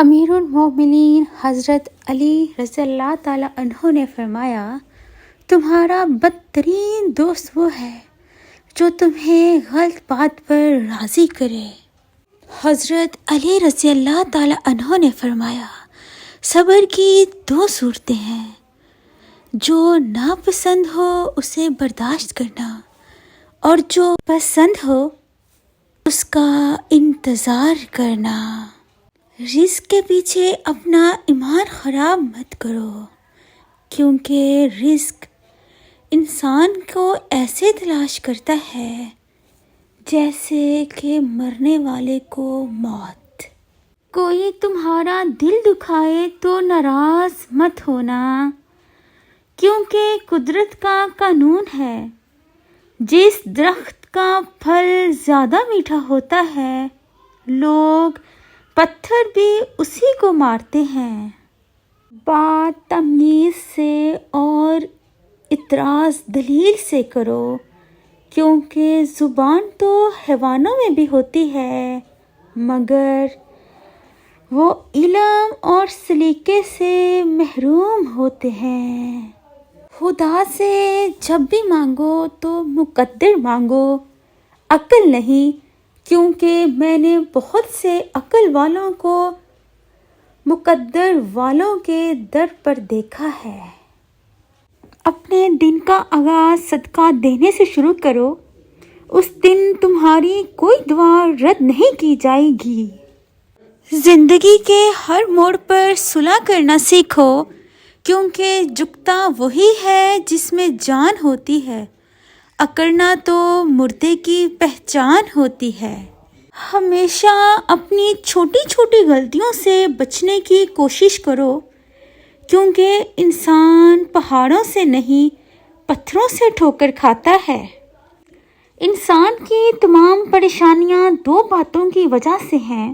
امیر المومنین حضرت علی رضی اللہ تعالیٰ عنہ نے فرمایا، تمہارا بدترین دوست وہ ہے جو تمہیں غلط بات پر راضی کرے۔ حضرت علی رضی اللہ تعالیٰ عنہ نے فرمایا، صبر کی دو صورتیں ہیں، جو ناپسند ہو اسے برداشت کرنا اور جو پسند ہو اس کا انتظار کرنا۔ رزق کے پیچھے اپنا ایمان خراب مت کرو، کیونکہ رزق انسان کو ایسے تلاش کرتا ہے جیسے کہ مرنے والے کو موت۔ کوئی تمہارا دل دکھائے تو ناراض مت ہونا، کیونکہ قدرت کا قانون ہے، جس درخت کا پھل زیادہ میٹھا ہوتا ہے لوگ پتھر بھی اسی کو مارتے ہیں۔ بات تمیز سے اور اعتراض دلیل سے کرو، کیونکہ زبان تو حیوانوں میں بھی ہوتی ہے مگر وہ علم اور سلیقے سے محروم ہوتے ہیں۔ خدا سے جب بھی مانگو تو مقدر مانگو، عقل نہیں، کیونکہ میں نے بہت سے عقل والوں کو مقدر والوں کے در پر دیکھا ہے۔ اپنے دن کا آغاز صدقہ دینے سے شروع کرو، اس دن تمہاری کوئی دعا رد نہیں کی جائے گی۔ زندگی کے ہر موڑ پر صلح کرنا سیکھو، کیونکہ جھکتا وہی ہے جس میں جان ہوتی ہے، اکڑنا تو مردے کی پہچان ہوتی ہے۔ ہمیشہ اپنی چھوٹی چھوٹی غلطیوں سے بچنے کی کوشش کرو، کیونکہ انسان پہاڑوں سے نہیں پتھروں سے ٹھوکر کھاتا ہے۔ انسان کی تمام پریشانیاں دو باتوں کی وجہ سے ہیں،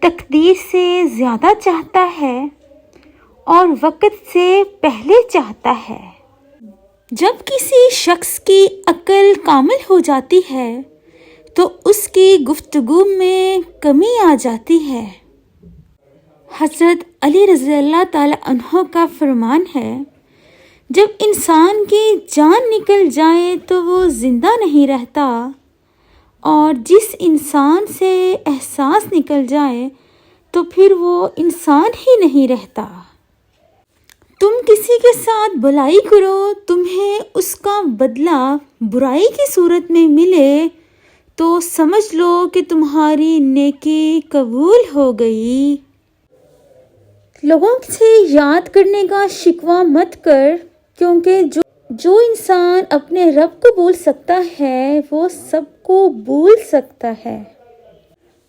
تقدیر سے زیادہ چاہتا ہے اور وقت سے پہلے چاہتا ہے۔ جب کسی شخص کی عقل کامل ہو جاتی ہے تو اس کی گفتگو میں کمی آ جاتی ہے۔ حضرت علی رضی اللہ تعالیٰ عنہ کا فرمان ہے، جب انسان کی جان نکل جائے تو وہ زندہ نہیں رہتا، اور جس انسان سے احساس نکل جائے تو پھر وہ انسان ہی نہیں رہتا۔ تم کسی کے ساتھ بھلائی کرو، تمہیں اس کا بدلہ برائی کی صورت میں ملے تو سمجھ لو کہ تمہاری نیکی قبول ہو گئی۔ لوگوں سے یاد کرنے کا شکوہ مت کر، کیونکہ جو انسان اپنے رب کو بھول سکتا ہے وہ سب کو بھول سکتا ہے۔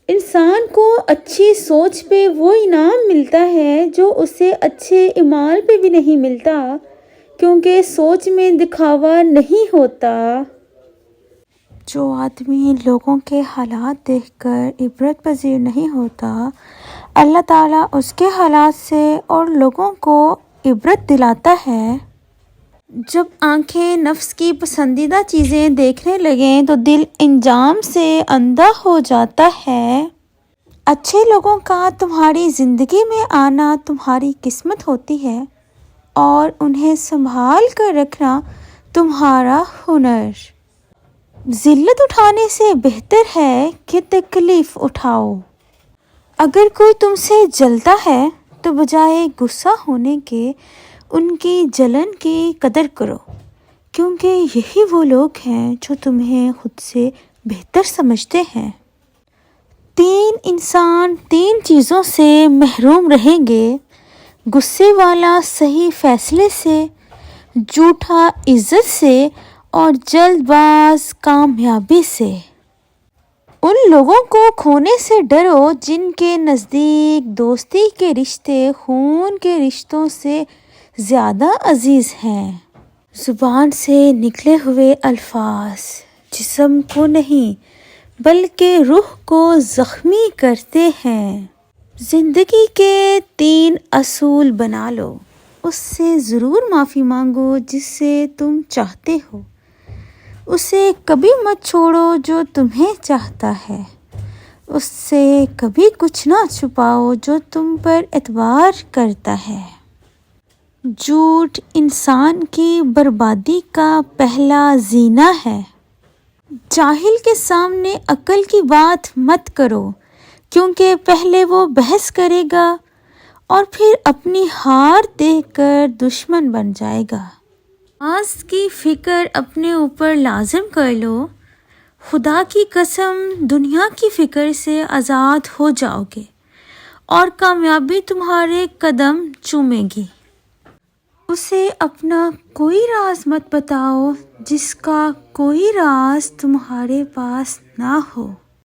انسان کو اچھی سوچ پہ وہ انعام ملتا ہے جو اسے اچھے اعمال پہ بھی نہیں ملتا، کیونکہ سوچ میں دکھاوا نہیں ہوتا۔ جو آدمی لوگوں کے حالات دیکھ کر عبرت پذیر نہیں ہوتا، اللہ تعالیٰ اس کے حالات سے اور لوگوں کو عبرت دلاتا ہے۔ جب آنکھیں نفس کی پسندیدہ چیزیں دیکھنے لگیں تو دل انجام سے اندھا ہو جاتا ہے۔ اچھے لوگوں کا تمہاری زندگی میں آنا تمہاری قسمت ہوتی ہے، اور انہیں سنبھال کر رکھنا تمہارا ہنر۔ ذلت اٹھانے سے بہتر ہے کہ تکلیف اٹھاؤ۔ اگر کوئی تم سے جلتا ہے تو بجائے غصہ ہونے کے ان کی جلن کی قدر کرو، کیونکہ یہی وہ لوگ ہیں جو تمہیں خود سے بہتر سمجھتے ہیں۔ 3 انسان 3 چیزوں سے محروم رہیں گے: غصے والا صحیح فیصلے سے، جھوٹا عزت سے، اور جلد باز کامیابی سے۔ ان لوگوں کو کھونے سے ڈرو جن کے نزدیک دوستی کے رشتے خون کے رشتوں سے زیادہ عزیز ہیں۔ زبان سے نکلے ہوئے الفاظ جسم کو نہیں بلکہ روح کو زخمی کرتے ہیں۔ زندگی کے 3 اصول بنا لو، اس سے ضرور معافی مانگو جس سے تم چاہتے ہو، اسے کبھی مت چھوڑو جو تمہیں چاہتا ہے، اس سے کبھی کچھ نہ چھپاؤ جو تم پر اعتبار کرتا ہے۔ جھوٹ انسان کی بربادی کا پہلا زینہ ہے۔ جاہل کے سامنے عقل کی بات مت کرو، کیونکہ پہلے وہ بحث کرے گا اور پھر اپنی ہار دیکھ کر دشمن بن جائے گا۔ آج کی فکر اپنے اوپر لازم کر لو، خدا کی قسم دنیا کی فکر سے آزاد ہو جاؤ گے اور کامیابی تمہارے قدم چومے گی۔ اسے اپنا کوئی راز مت بتاؤ جس کا کوئی راز تمہارے پاس نہ ہو۔